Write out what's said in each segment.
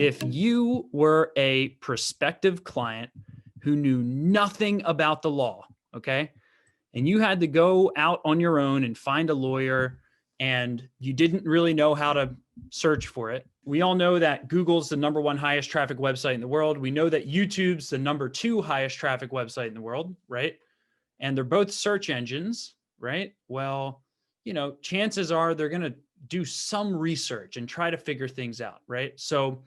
If you were a prospective client who knew nothing about the law, okay, and you had to go out on your own and find a lawyer and you didn't really know how to search for it. We all know that Google's the #1 highest traffic website in the world. We know that YouTube's the #2 highest traffic website in the world, right? And they're both search engines, right? Well, you know, chances are they're going to do some research and try to figure things out, right? So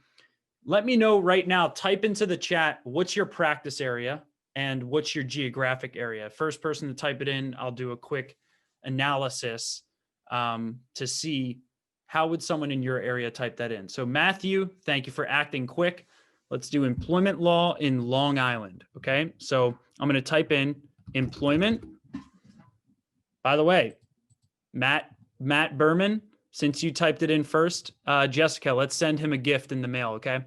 let me know right now, type into the chat, what's your practice area and what's your geographic area? First person to type it in, I'll do a quick analysis to see how would someone in your area type that in. So Matthew, thank you for acting quick. Let's do employment law in Long Island. Okay. So I'm going to type in employment. By the way, Matt Berman, since you typed it in first, Jessica, let's send him a gift in the mail. Okay.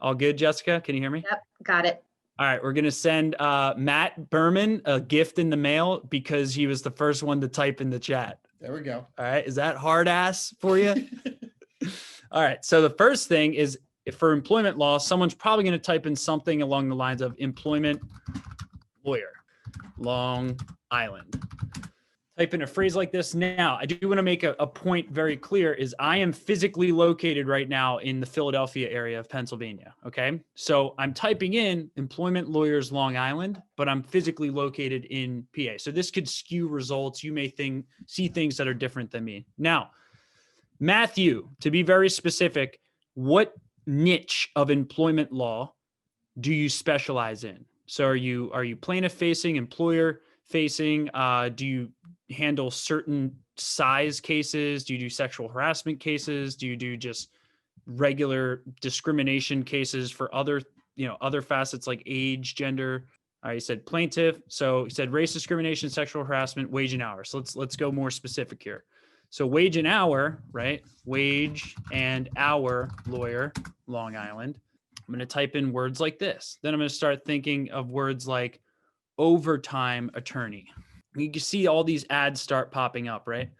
All good, Jessica? Can you hear me? Yep. Got it. All right. We're going to send Matt Berman a gift in the mail because he was the first one to type in the chat. There we go. All right. Is that hard ass for you? All right. So the first thing is, if for employment law, someone's probably going to type in something along the lines of employment lawyer, Long Island. Type in a phrase like this. Now, I do want to make a point very clear is I am physically located right now in the Philadelphia area of Pennsylvania. Okay. So I'm typing in employment lawyers, Long Island, but I'm physically located in PA. So this could skew results. You may see things that are different than me. Now, Matthew, to be very specific, what niche of employment law do you specialize in? So are you plaintiff facing, employer facing? Do you handle certain size cases? Do you do sexual harassment cases? Do you do just regular discrimination cases for other facets like age, gender? You said plaintiff. So you said race discrimination, sexual harassment, wage and hour. So let's go more specific here. So wage and hour, right? Wage and hour lawyer, Long Island. I'm going to type in words like this. Then I'm going to start thinking of words like overtime attorney. You can see all these ads start popping up, right?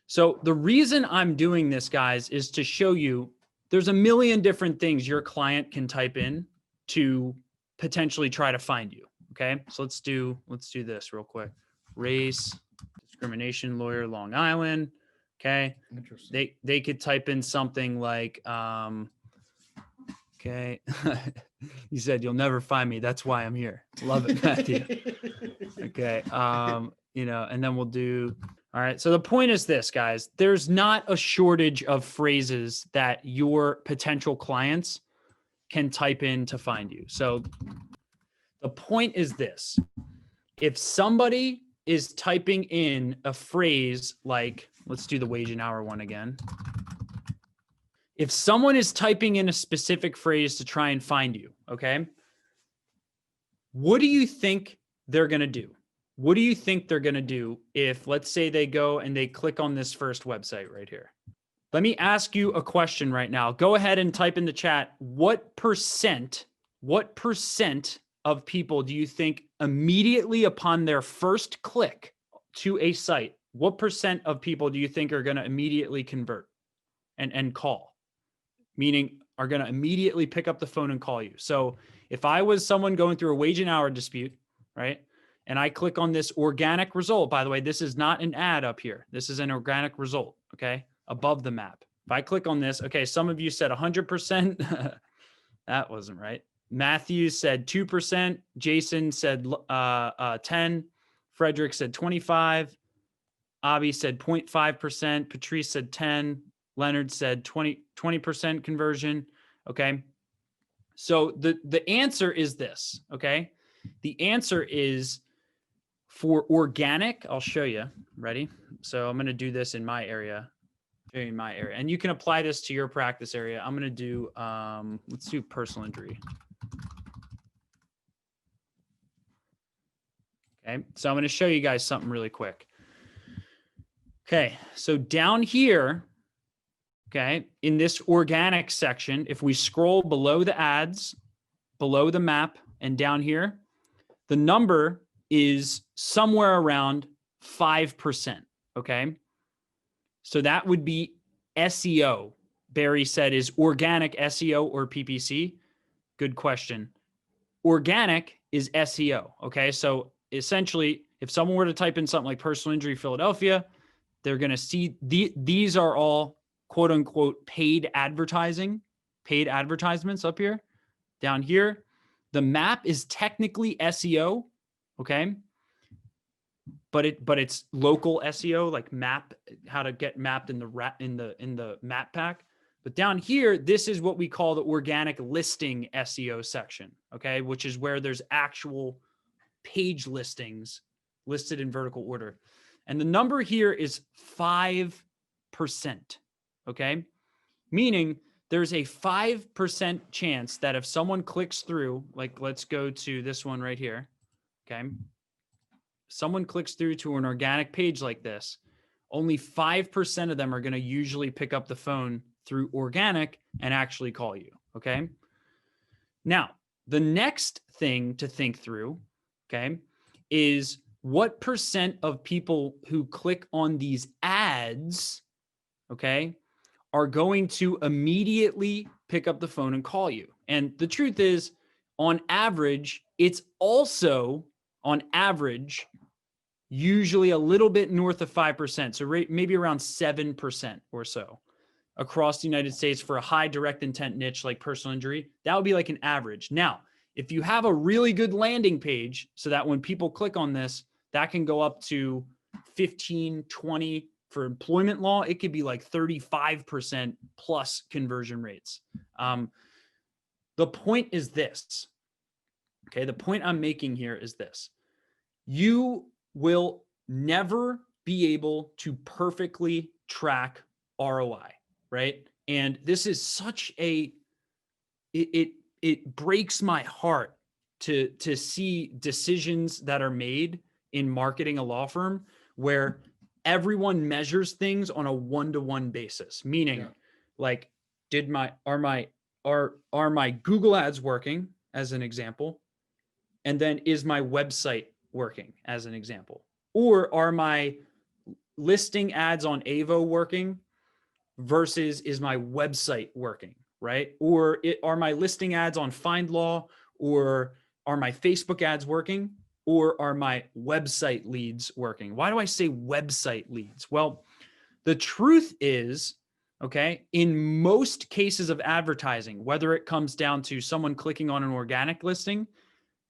So the reason I'm doing this, guys, is to show you there's a million different things your client can type in to potentially try to find you. Okay. So let's do this real quick. Race discrimination lawyer, Long Island. Okay. Interesting. They could type in something like, okay. You said you'll never find me. That's why I'm here. Love it, Matthew. Okay. And then we'll do, all right. So the point is this, guys, there's not a shortage of phrases that your potential clients can type in to find you. So the point is this, if somebody is typing in a phrase like, let's do the wage and hour one again. If someone is typing in a specific phrase to try and find you, okay, what do you think they're going to do? What do you think they're going to do if, let's say, they go and they click on this first website right here? Let me ask you a question right now. Go ahead and type in the chat. What percent of people do you think immediately upon their first click to a site, what percent of people do you think are going to immediately convert and call? Meaning are going to immediately pick up the phone and call you. So if I was someone going through a wage and hour dispute, right? And I click on this organic result, by the way, this is not an ad up here. This is an organic result, okay? Above the map. If I click on this, okay, some of you said 100%. That wasn't right. Matthew said 2%. Jason said 10. Frederick said 25. Avi said 0.5%. Patrice said 10. Leonard said 20% conversion. Okay. So the answer is this. Okay. The answer is for organic. I'll show you. Ready? So I'm going to do this in my area. In my area. And you can apply this to your practice area. I'm going to do, let's do personal injury. Okay. So I'm going to show you guys something really quick. Okay. So down here, okay, in this organic section, if we scroll below the ads, below the map, and down here, the number is somewhere around 5%. Okay. So that would be SEO Barry said, is organic SEO or PPC? Good question. Organic is SEO. Okay. So essentially, if someone were to type in something like personal injury Philadelphia, they're going to see these are all quote unquote paid advertisements up here. Down here, the map is technically SEO. Okay. But it's local SEO, like map, how to get mapped in the map pack. But down here, this is what we call the organic listing SEO section, okay, which is where there's actual page listings listed in vertical order. And the number here is 5%, okay? Meaning there's a 5% chance that if someone clicks through, like let's go to this one right here, okay? Someone clicks through to an organic page like this, only 5% of them are going to usually pick up the phone through organic and actually call you. Okay. Now, the next thing to think through, okay, is what percent of people who click on these ads, okay, are going to immediately pick up the phone and call you. And the truth is, on average, it's also on average usually a little bit north of 5%. So maybe around 7% or so across the United States for a high direct intent niche like personal injury. That would be like an average. Now, if you have a really good landing page so that when people click on this, that can go up to 15, 20 for employment law. It could be like 35% plus conversion rates. The point is this. Okay. The point I'm making here is this. You will never be able to perfectly track ROI, right? And this is such a, it breaks my heart to see decisions that are made in marketing a law firm where everyone measures things on a one-to-one basis, meaning like, are my Google ads working as an example? And then is my website working as an example? Or are my listing ads on Avo working versus is my website working, right? Or are my listing ads on FindLaw, or are my Facebook ads working, or are my website leads working? Why do I say website leads? Well, the truth is, okay, in most cases of advertising, whether it comes down to someone clicking on an organic listing,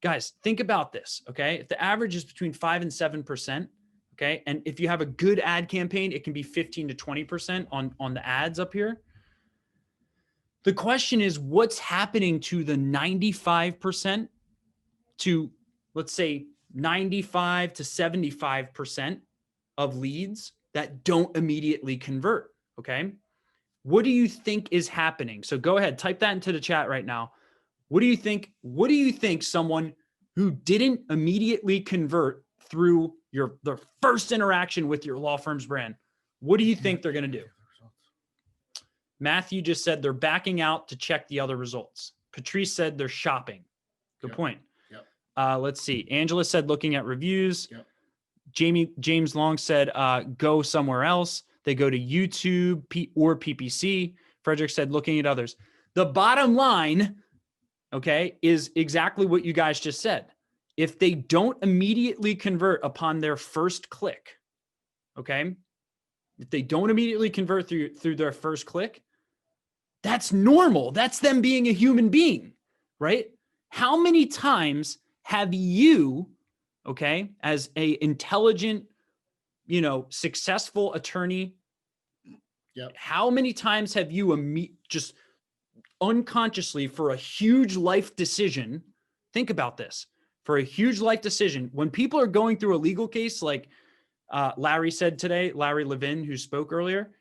guys, think about this, okay? If the average is between 5 and 7%, okay, and if you have a good ad campaign, it can be 15 to 20% on the ads up here. The question is, what's happening to the 95% to, let's say, 95 to 75% of leads that don't immediately convert, okay? What do you think is happening? So go ahead, type that into the chat right now. What do you think? What do you think someone who didn't immediately convert through their first interaction with your law firm's brand, what do you think they're going to do? Matthew just said they're backing out to check the other results. Patrice said they're shopping. Good point. Let's see. Angela said looking at reviews. James Long said go somewhere else. They go to YouTube or PPC. Frederick said looking at others. The bottom line, okay, is exactly what you guys just said. If they don't immediately convert upon their first click, okay, if they don't immediately convert through their first click, that's normal. That's them being a human being, right? How many times have you, okay, as a intelligent, successful attorney, how many times have you just unconsciously for a huge life decision, think about this, for a huge life decision, when people are going through a legal case, like Larry said today, Larry Levin, who spoke earlier,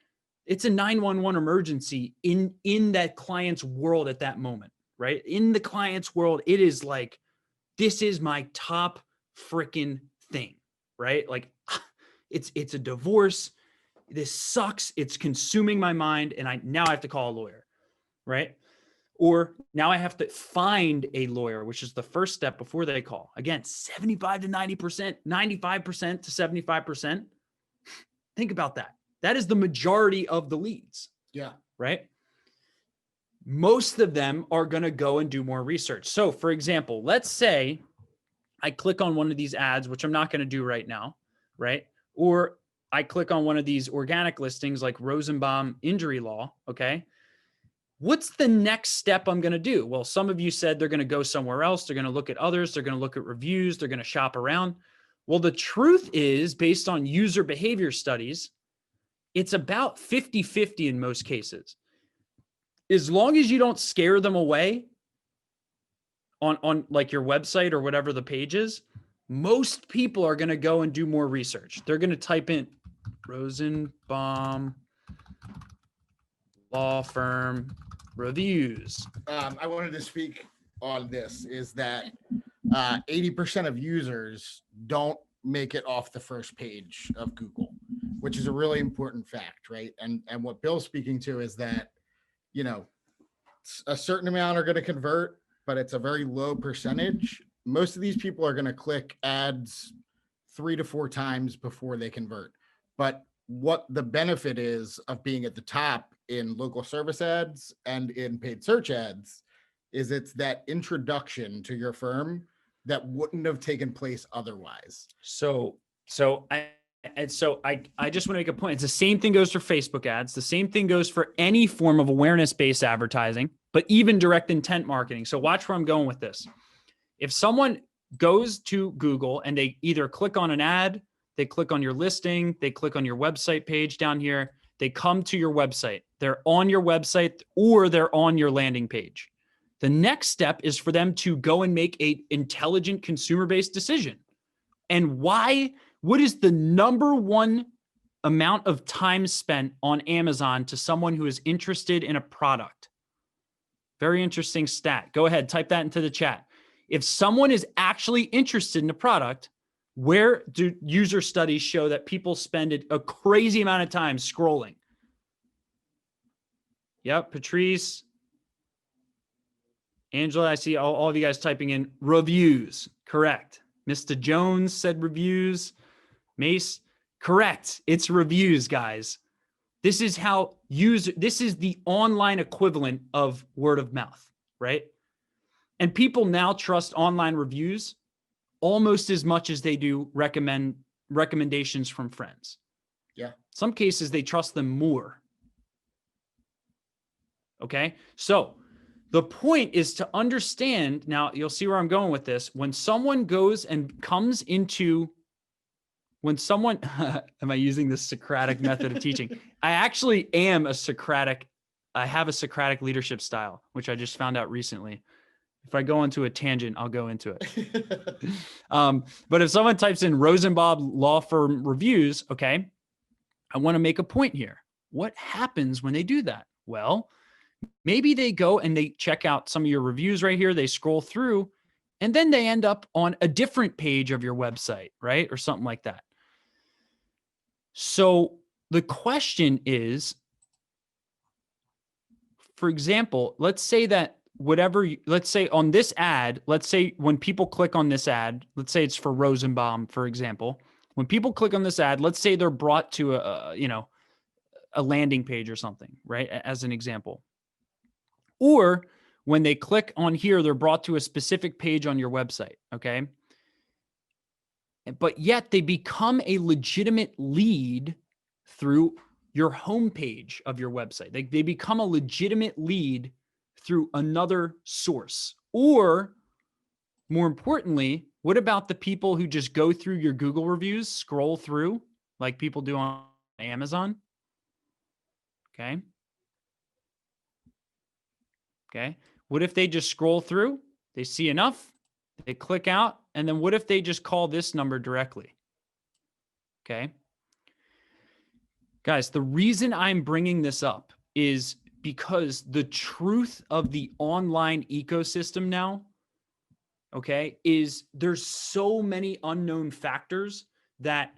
it's a 911 emergency in that client's world at that moment, right? In the client's world, it is like, this is my top freaking thing, right? Like it's a divorce. This sucks. It's consuming my mind. And now I have to call a lawyer, right? Or now I have to find a lawyer, which is the first step before they call. Again, 75 to 90%, 95% to 75%. Think about that. That is the majority of the leads. Yeah. Right. most of them are going to go and do more research. So for example, let's say I click on one of these ads, which I'm not going to do right now, right? Or I click on one of these organic listings like Rosenbaum injury law, okay? What's the next step I'm going to do? Well, some of you said they're going to go somewhere else. They're going to look at others. They're going to look at reviews. They're going to shop around. Well, the truth is, based on user behavior studies, it's about 50-50 in most cases. As long as you don't scare them away on like your website or whatever the page is, most people are going to go and do more research. They're going to type in Rosenbaum law firm reviews. I wanted to speak on this, is that 80% of users don't make it off the first page of Google, which is a really important fact, right? And what Bill's speaking to is that, you know, a certain amount are going to convert, but it's a very low percentage. Most of these people are going to click ads 3 to 4 times before they convert. But what the benefit is of being at the top in local service ads and in paid search ads is it's that introduction to your firm that wouldn't have taken place otherwise. So I just want to make a point. It's the same thing goes for Facebook ads. The same thing goes for any form of awareness-based advertising, but even direct intent marketing. So watch where I'm going with this. If someone goes to Google and they either click on an ad, they click on your listing, they click on your website page down here, they come to your website, they're on your website or they're on your landing page. The next step is for them to go and make an intelligent consumer-based decision. And why? What is the number one amount of time spent on Amazon to someone who is interested in a product? Very interesting stat. Go ahead, type that into the chat. If someone is actually interested in a product, where do user studies show that people spend a crazy amount of time scrolling? Yep, Patrice, Angela, I see all of you guys typing in reviews. Correct. Mr. Jones said reviews. Mace, correct. It's reviews, guys. This is how this is the online equivalent of word of mouth, right? And people now trust online reviews almost as much as they do recommendations from friends. Yeah. Some cases they trust them more. Okay. So the point is to understand, now you'll see where I'm going with this. When someone goes and comes into, when someone, am I using the Socratic method of teaching? I actually am I have a Socratic leadership style, which I just found out recently. If I go into a tangent, I'll go into it. But if someone types in Rosenbaum law firm reviews, okay, I want to make a point here. What happens when they do that? Well, maybe they go and they check out some of your reviews right here. They scroll through and then they end up on a different page of your website, right? Or something like that. So the question is, for example, let's say that let's say on this ad, let's say when people click on this ad, let's say it's for Rosenbaum, for example, when people click on this ad, let's say they're brought to a landing page or something, right? As an example. Or when they click on here, they're brought to a specific page on your website, okay? But yet they become a legitimate lead through your homepage of your website. They become a legitimate lead through another source. Or more importantly, what about the people who just go through your Google reviews, scroll through like people do on Amazon? Okay. Okay. What if they just scroll through, they see enough, they click out, and then what if they just call this number directly? Okay. Guys, the reason I'm bringing this up is because the truth of the online ecosystem now, okay, is there's so many unknown factors that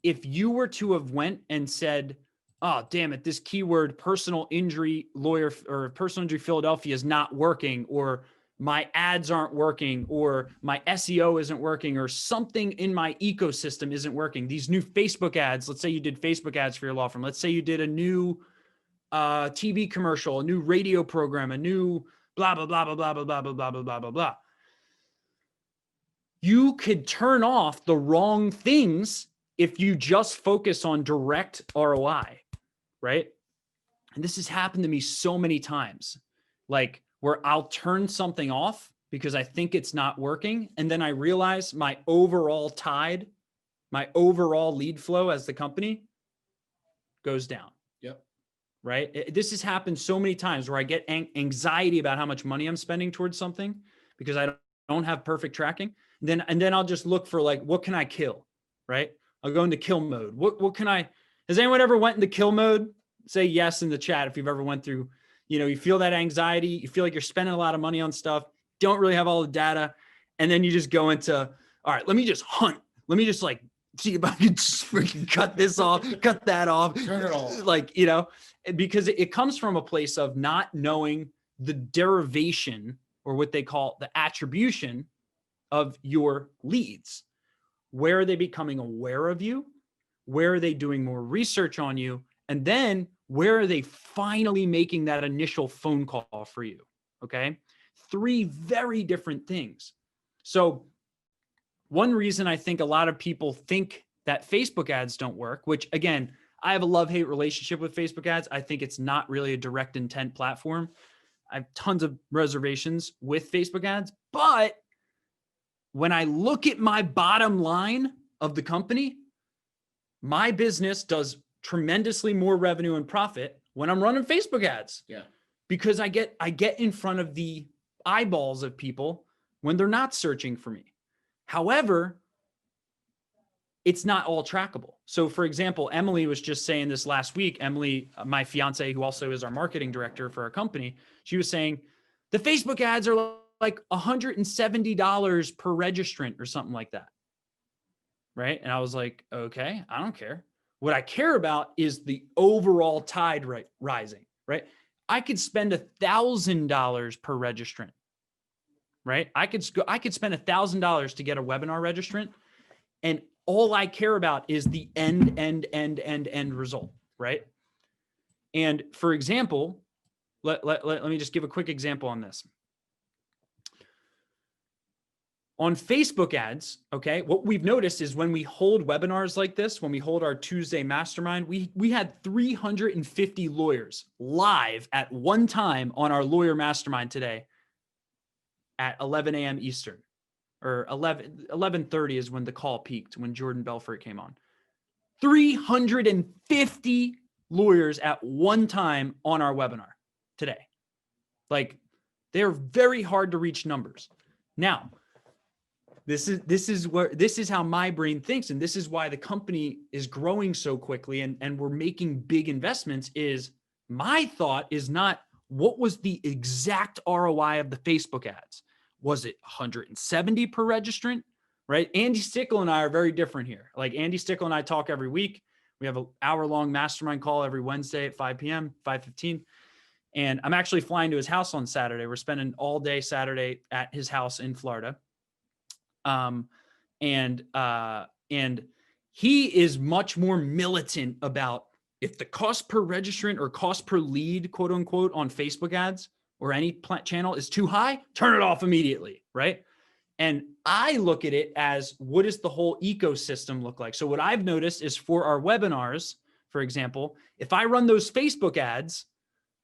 if you were to have went and said, oh, damn it, this keyword personal injury lawyer or personal injury Philadelphia is not working, or my ads aren't working, or my SEO isn't working, or something in my ecosystem isn't working. These new Facebook ads, let's say you did Facebook ads for your law firm. Let's say you did a new TV commercial, a new radio program, a new blah, blah, blah, blah, blah, blah, blah, blah, blah, blah, blah, blah, blah. You could turn off the wrong things if you just focus on direct ROI, right? And this has happened to me so many times, like where I'll turn something off because I think it's not working. And then I realize my overall tide, my overall lead flow as the company goes down. Yep. Right. This has happened so many times where I get anxiety about how much money I'm spending towards something because I don't have perfect tracking. And then I'll just look for like, what can I kill? Right. I'll go into kill mode. What can I, has anyone ever went into kill mode? Say yes in the chat if you've ever went through, you feel that anxiety, you feel like you're spending a lot of money on stuff, don't really have all the data. And then you just go into, all right, let me just hunt. Let me just like see if I can just freaking cut this off, cut that off. Turn it off. Like, because it comes from a place of not knowing the derivation or what they call the attribution of your leads. Where are they becoming aware of you? Where are they doing more research on you? And then where are they finally making that initial phone call for you? Okay. 3 very different things. So one reason I think a lot of people think that Facebook ads don't work, which again, I have a love-hate relationship with Facebook ads. I think it's not really a direct intent platform. I have tons of reservations with Facebook ads, but when I look at my bottom line of the company, my business does tremendously more revenue and profit when I'm running Facebook ads. Yeah. Because I get in front of the eyeballs of people when they're not searching for me. However, it's not all trackable. So for example, Emily was just saying this last week. Emily, my fiance, who also is our marketing director for our company, she was saying the Facebook ads are like $170 per registrant or something like that. Right. And I was like, okay, I don't care. What I care about is the overall tide rising, right? I could spend $1,000 per registrant, right? I could spend $1,000 to get a webinar registrant, and all I care about is the end result, right? And for example, let me just give a quick example on this. On Facebook ads, okay, what we've noticed is when we hold webinars like this, when we hold our Tuesday mastermind, we had 350 lawyers live at one time on our lawyer mastermind today at 11 a.m. Eastern, or 11:30 is when the call peaked, when Jordan Belfort came on. 350 lawyers at one time on our webinar today. Like, they're very hard to reach numbers. Now, this is how my brain thinks, and this is why the company is growing so quickly and we're making big investments. Is my thought is not what was the exact ROI of the Facebook ads. Was it 170 per registrant? Right? Andy Stickle and I are very different here. Like, Andy Stickle and I talk every week. We have an hour-long mastermind call every Wednesday at 5 p.m., 5:15. And I'm actually flying to his house on Saturday. We're spending all day Saturday at his house in Florida. And he is much more militant about if the cost per registrant or cost per lead, quote unquote, on Facebook ads or any channel is too high, turn it off immediately, right? And I look at it as, what does the whole ecosystem look like? So what I've noticed is for our webinars, for example, if I run those Facebook ads,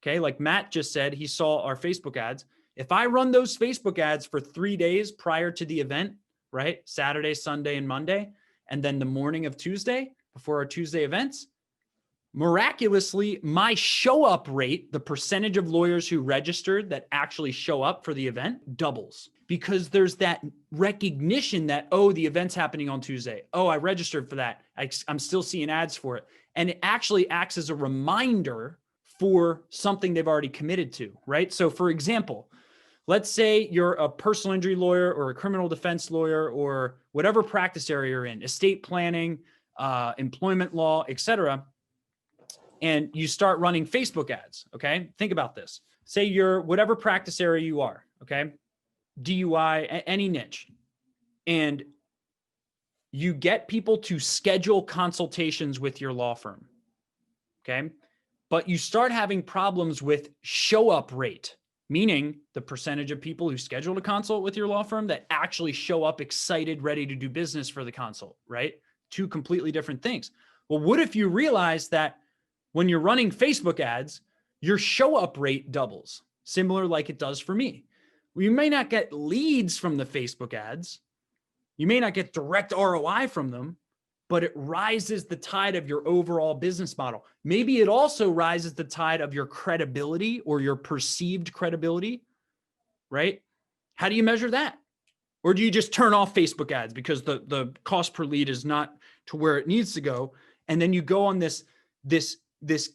okay, like Matt just said, he saw our Facebook ads. If I run those Facebook ads for 3 days prior to the event, right? Saturday, Sunday, and Monday, and then the morning of Tuesday before our Tuesday events, miraculously, my show up rate, the percentage of lawyers who registered that actually show up for the event, doubles, because there's that recognition that, oh, the event's happening on Tuesday. Oh, I registered for that. I'm still seeing ads for it. And it actually acts as a reminder for something they've already committed to, right? So for example, let's say you're a personal injury lawyer or a criminal defense lawyer or whatever practice area you're in, estate planning, employment law, etc., and you start running Facebook ads, okay? Think about this. Say you're whatever practice area you are, okay? DUI, any niche. And you get people to schedule consultations with your law firm, okay? but you start having problems with show up rate, meaning the percentage of people who scheduled a consult with your law firm that actually show up excited, ready to do business for the consult, right? Two completely different things. Well, what if you realize that when you're running Facebook ads, your show up rate doubles, similar like it does for me? Well, you may not get leads from the Facebook ads. You may not get direct ROI from them, but it rises the tide of your overall business model. Maybe it also rises the tide of your credibility or your perceived credibility, right? How do you measure that? Or do you just turn off Facebook ads because the cost per lead is not to where it needs to go? And then you go on this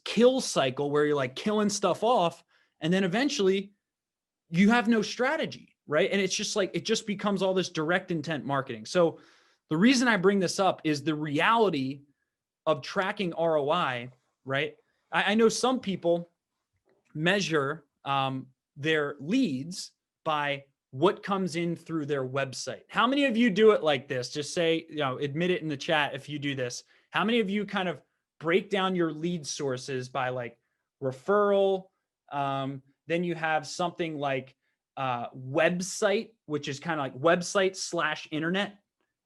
kill cycle where you're like killing stuff off. And then eventually you have no strategy, right? And it's just like, it just becomes all this direct intent marketing. So the reason I bring this up is the reality of tracking ROI, right? I know some people measure their leads by what comes in through their website. How many of you do it like this? Just say, admit it in the chat if you do this. How many of you kind of break down your lead sources by like referral? Then you have something like website, which is kind of like website / internet.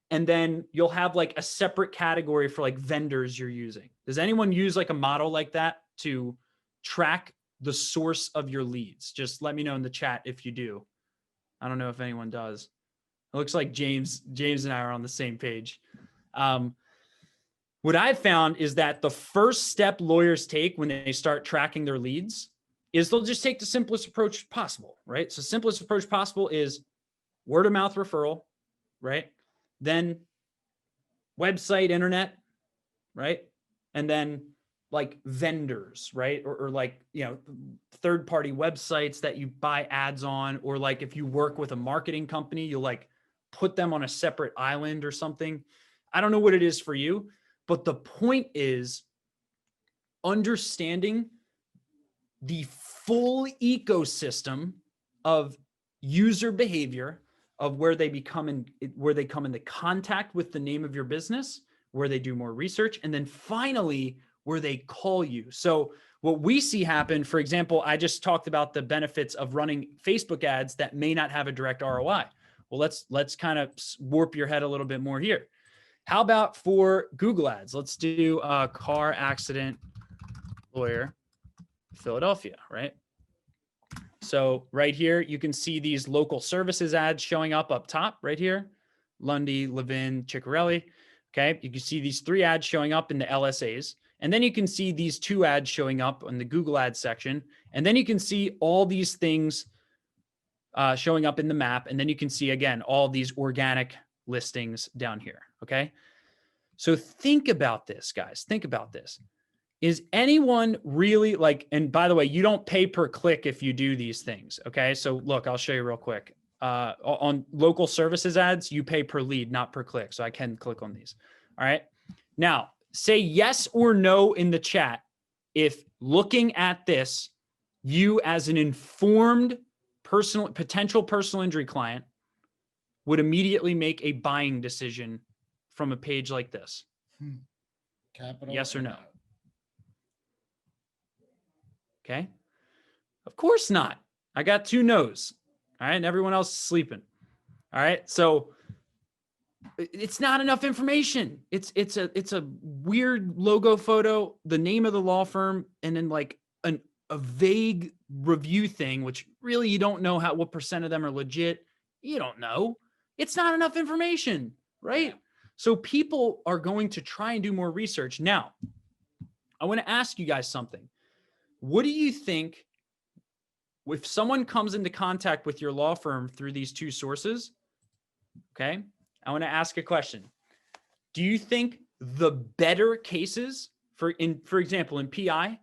And then you'll have like a separate category for like vendors you're using. Does anyone use like a model like that to track the source of your leads? Just let me know in the chat if you do. I don't know if anyone does. It looks like James and I are on the same page. What I've found is that the first step lawyers take when they start tracking their leads is they'll just take the simplest approach possible, right? So simplest approach possible is word of mouth referral, right? Then website, internet, right? And then like vendors, right? Or like, third-party websites that you buy ads on, or like if you work with a marketing company, you'll like put them on a separate island or something. I don't know what it is for you, but the point is understanding the full ecosystem of user behavior, of where they come into contact with the name of your business, where they do more research, and then finally where they call you. So what we see happen, for example, I just talked about the benefits of running Facebook ads that may not have a direct ROI. Well, let's kind of warp your head a little bit more here. How about for Google ads? Let's do a car accident lawyer, Philadelphia, right? So right here, you can see these local services ads showing up top right here. Lundy, Levin, Ciccarelli. Okay, you can see these 3 ads showing up in the LSAs. And then you can see these 2 ads showing up in the Google ads section. And then you can see all these things showing up in the map. And then you can see, again, all these organic listings down here. Okay, so think about this, guys. Think about this. Is anyone really like, and by the way, you don't pay per click if you do these things. Okay. So look, I'll show you real quick. On local services ads, you pay per lead, not per click. So I can click on these. All right. Now say yes or no in the chat. If looking at this, you as an informed potential personal injury client would immediately make a buying decision from a page like this. Capital. Yes or no? Okay. Of course not. I got 2 no's. All right. And everyone else is sleeping. All right. So it's not enough information. It's a weird logo photo, the name of the law firm, and then like a vague review thing, which really you don't know what percent of them are legit. You don't know. It's not enough information, right? Yeah. So people are going to try and do more research. Now, I want to ask you guys something. What do you think if someone comes into contact with your law firm through these 2 sources? Okay. I want to ask a question. Do you think the better cases for example, in PI,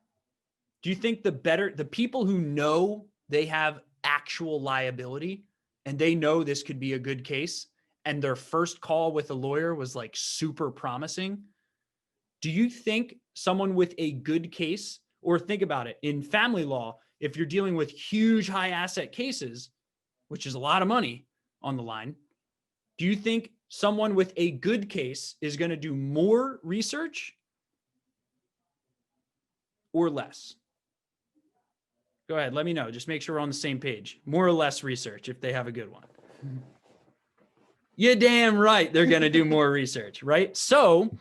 do you think the people who know they have actual liability and they know this could be a good case and their first call with a lawyer was like super promising? Do you think someone with a good case, or think about it in family law, if you're dealing with huge high asset cases, which is a lot of money on the line, do you think someone with a good case is going to do more research? or less? Go ahead. Let me know. Just make sure we're on the same page. More or less research if they have a good one. You're damn right. They're going to do more research, right? So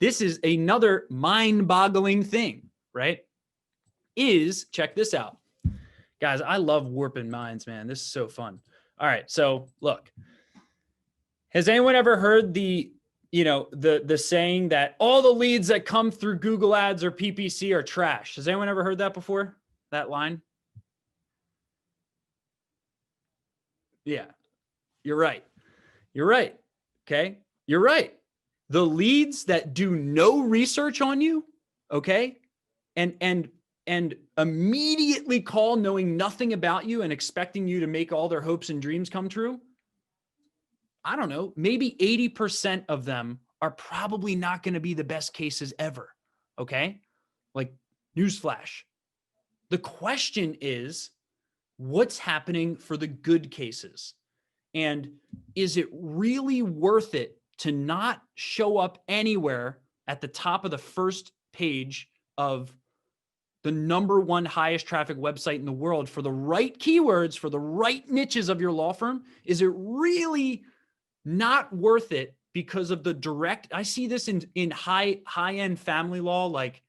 this is another mind-boggling thing, right? Check this out. Guys, I love warping minds, man. This is so fun. All right. So look, has anyone ever heard the saying that all the leads that come through Google Ads or PPC are trash? Has anyone ever heard that before? That line? Yeah, you're right. You're right. Okay. You're right. The leads that do no research on you, okay, and immediately call knowing nothing about you and expecting you to make all their hopes and dreams come true. I don't know, maybe 80% of them are probably not going to be the best cases ever. Okay. Like, newsflash. The question is, what's happening for the good cases? And is it really worth it to not show up anywhere at the top of the first page of the #1 highest traffic website in the world for the right keywords, for the right niches of your law firm? Is it really not worth it because of the direct? I see this in high-end family law like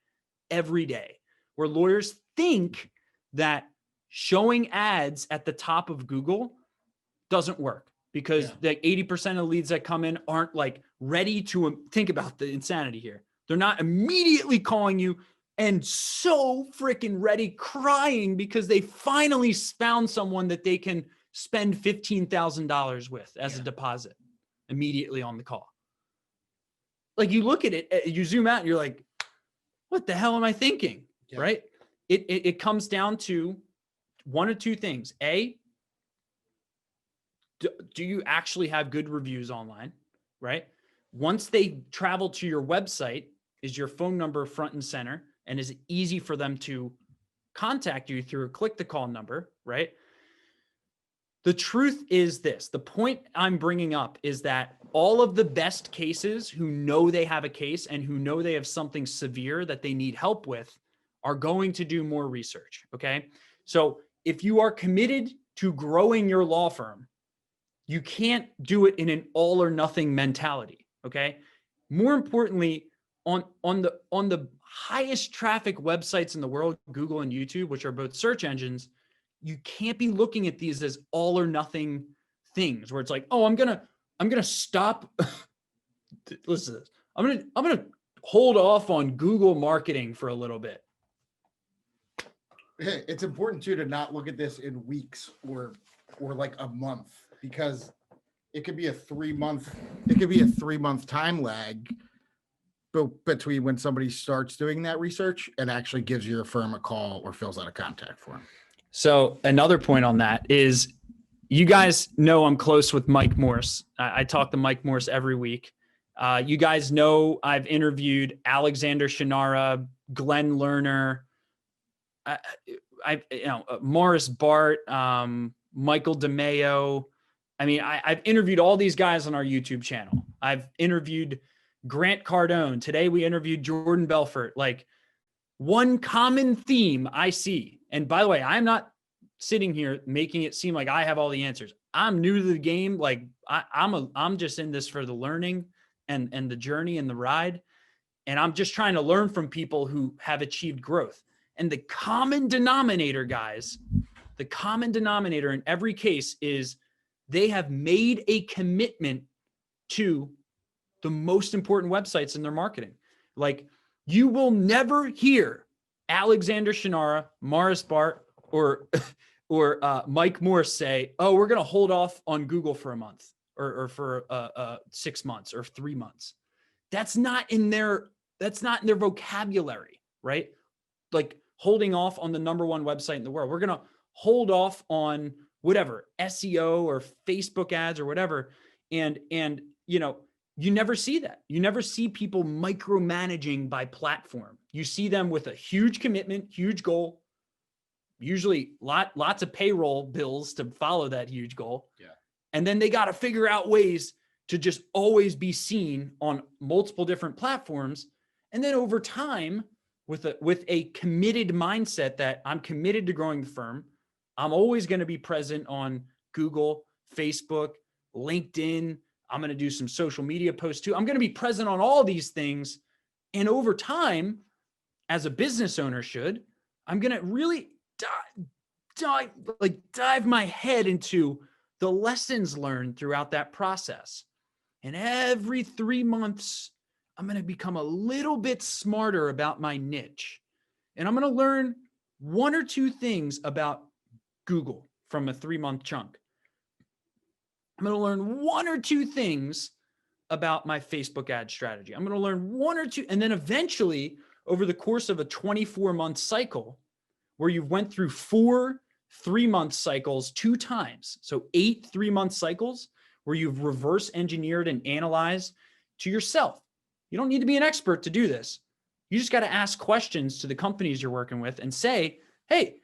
every day, where lawyers think that showing ads at the top of Google doesn't work because the 80% of leads that come in aren't like ready to think about the insanity here. They're not immediately calling you and so freaking ready, crying because they finally found someone that they can spend $15,000 with as a deposit immediately on the call. Like, you look at it, you zoom out and you're like, what the hell am I thinking? Yeah. Right? It comes down to one of two things. A, do you actually have good reviews online, right? Once they travel to your website, is your phone number front and center, and is it easy for them to contact you through a click to call number, right? The truth is this. The point I'm bringing up is that all of the best cases who know they have a case and who know they have something severe that they need help with are going to do more research, okay? So if you are committed to growing your law firm, you can't do it in an all or nothing mentality, okay? More importantly, on the highest traffic websites in the world, Google and YouTube, which are both search engines, you can't be looking at these as all or nothing things where it's like, oh, I'm gonna stop. Listen to this. I'm gonna hold off on Google marketing for a little bit. It's important too to not look at this in weeks or like a month, because it could be a 3-month time lag between when somebody starts doing that research and actually gives your firm a call or fills out a contact form. So another point on that is, you guys know I'm close with Mike Morse. I talk to Mike Morse every week. You guys know I've interviewed Alexander Shannara, Glenn Lerner, Morris Bart, Michael DeMeo. I mean, I've interviewed all these guys on our YouTube channel. I've interviewed Grant Cardone. Today we interviewed Jordan Belfort. Like, one common theme I see, and by the way, I'm not sitting here making it seem like I have all the answers. I'm new to the game. Like, I'm just in this for the learning and the journey and the ride. And I'm just trying to learn from people who have achieved growth. And the common denominator, guys, the common denominator in every case is they have made a commitment to the most important websites in their marketing. Like, you will never hear Alexander Shannara, Morris Bart, or Mike Morse say, "Oh, we're going to hold off on Google for a month or for 6 months or 3 months." That's not in their vocabulary, right? Like, holding off on the #1 website in the world. We're going to hold off on whatever, SEO or Facebook ads or whatever. And you never see that. You never see people micromanaging by platform. You see them with a huge commitment, huge goal, usually lots of payroll bills to follow that huge goal. Yeah. And then they got to figure out ways to just always be seen on multiple different platforms. And then over time, with a committed mindset that I'm committed to growing the firm. I'm always going to be present on Google, Facebook, LinkedIn. I'm going to do some social media posts too. I'm going to be present on all these things. And over time, as a business owner should, I'm going to really dive my head into the lessons learned throughout that process. And every 3 months, I'm going to become a little bit smarter about my niche. And I'm going to learn 1 or 2 things about Google from a 3-month chunk. I'm going to learn 1 or 2 things about my Facebook ad strategy. I'm going to learn 1 or 2. And then eventually, over the course of a 24-month cycle, where you've went through 4 3-month cycles 2 times, so 8 3-month cycles, where you've reverse engineered and analyzed to yourself. You don't need to be an expert to do this. You just got to ask questions to the companies you're working with and say, hey,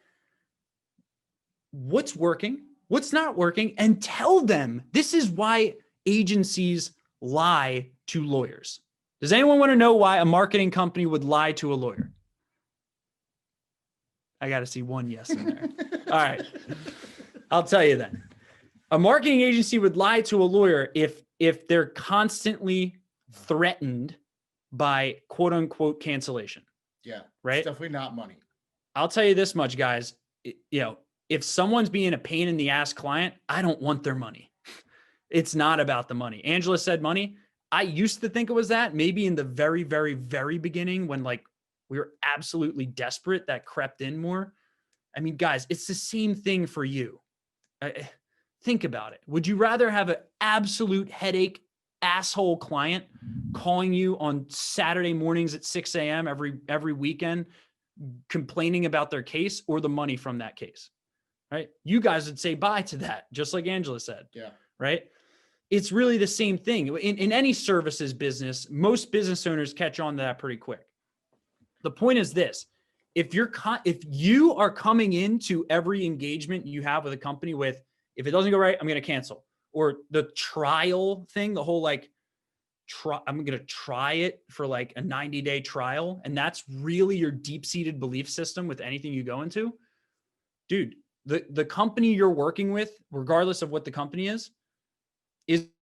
what's working? What's not working? And tell them. This is why agencies lie to lawyers. Does anyone want to know why a marketing company would lie to a lawyer? I got to see one yes in there. All right. I'll tell you then. A marketing agency would lie to a lawyer if they're constantly threatened by quote unquote cancellation. Yeah. Right. It's definitely not money. I'll tell you this much, guys. If someone's being a pain in the ass client, I don't want their money. It's not about the money. Angela said money. I used to think it was that, maybe in the very, very, very beginning when we were absolutely desperate, that crept in more. I mean, guys, it's the same thing for you. Think about it. Would you rather have an absolute headache asshole client calling you on Saturday mornings at 6 a.m. every weekend, complaining about their case, or the money from that case? Right? You guys would say bye to that, just like Angela said. Yeah. Right? It's really the same thing. In any services business, most business owners catch on to that pretty quick. The point is this: if you are coming into every engagement you have with a company with, if it doesn't go right, I'm going to cancel, or the trial thing, the whole I'm going to try it for a 90-day trial, and that's really your deep-seated belief system with anything you go into, dude, the company you're working with, regardless of what the company is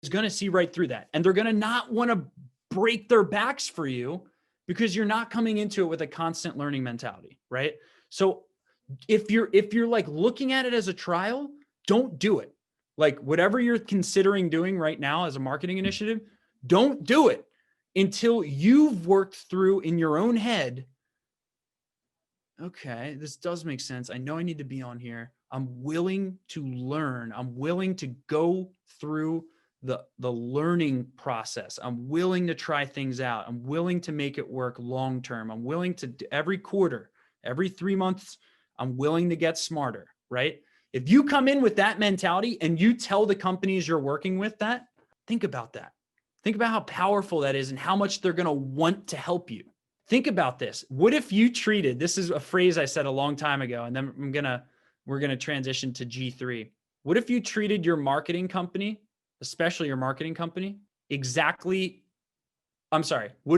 going to see right through that. And they're going to not want to break their backs for you because you're not coming into it with a constant learning mentality, right? So if you're looking at it as a trial, don't do it. Whatever you're considering doing right now as a marketing initiative, don't do it until you've worked through in your own head, okay, this does make sense. I know I need to be on here. I'm willing to learn. I'm willing to go through the learning process. I'm willing to try things out. I'm willing to make it work long-term. I'm willing to every quarter, every 3 months, I'm willing to get smarter, right? If you come in with that mentality and you tell the companies you're working with that, think about that. Think about how powerful that is and how much they're going to want to help you. Think about this. What if you treated, this is a phrase I said a long time ago, and then we're going to transition to G3. What if you treated your marketing company, especially your marketing company, what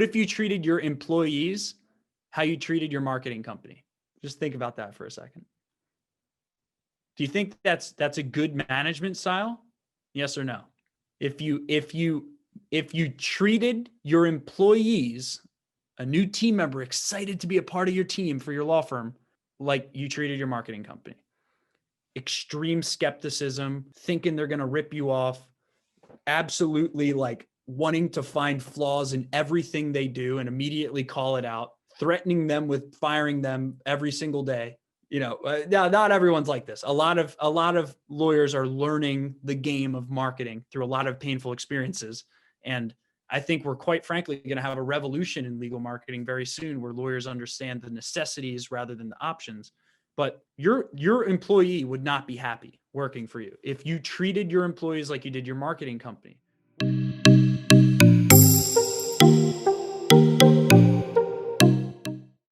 if you treated your employees how you treated your marketing company? Just think about that for a second. Do you think that's a good management style? Yes or no? If you treated your employees, a new team member excited to be a part of your team for your law firm, like you treated your marketing company. Extreme skepticism, thinking they're going to rip you off, absolutely wanting to find flaws in everything they do and immediately call it out, threatening them with firing them every single day. Not everyone's like this. A lot of lawyers are learning the game of marketing through a lot of painful experiences. And I think we're quite frankly going to have a revolution in legal marketing very soon, where lawyers understand the necessities rather than the options. But your employee would not be happy working for you if you treated your employees like you did your marketing company.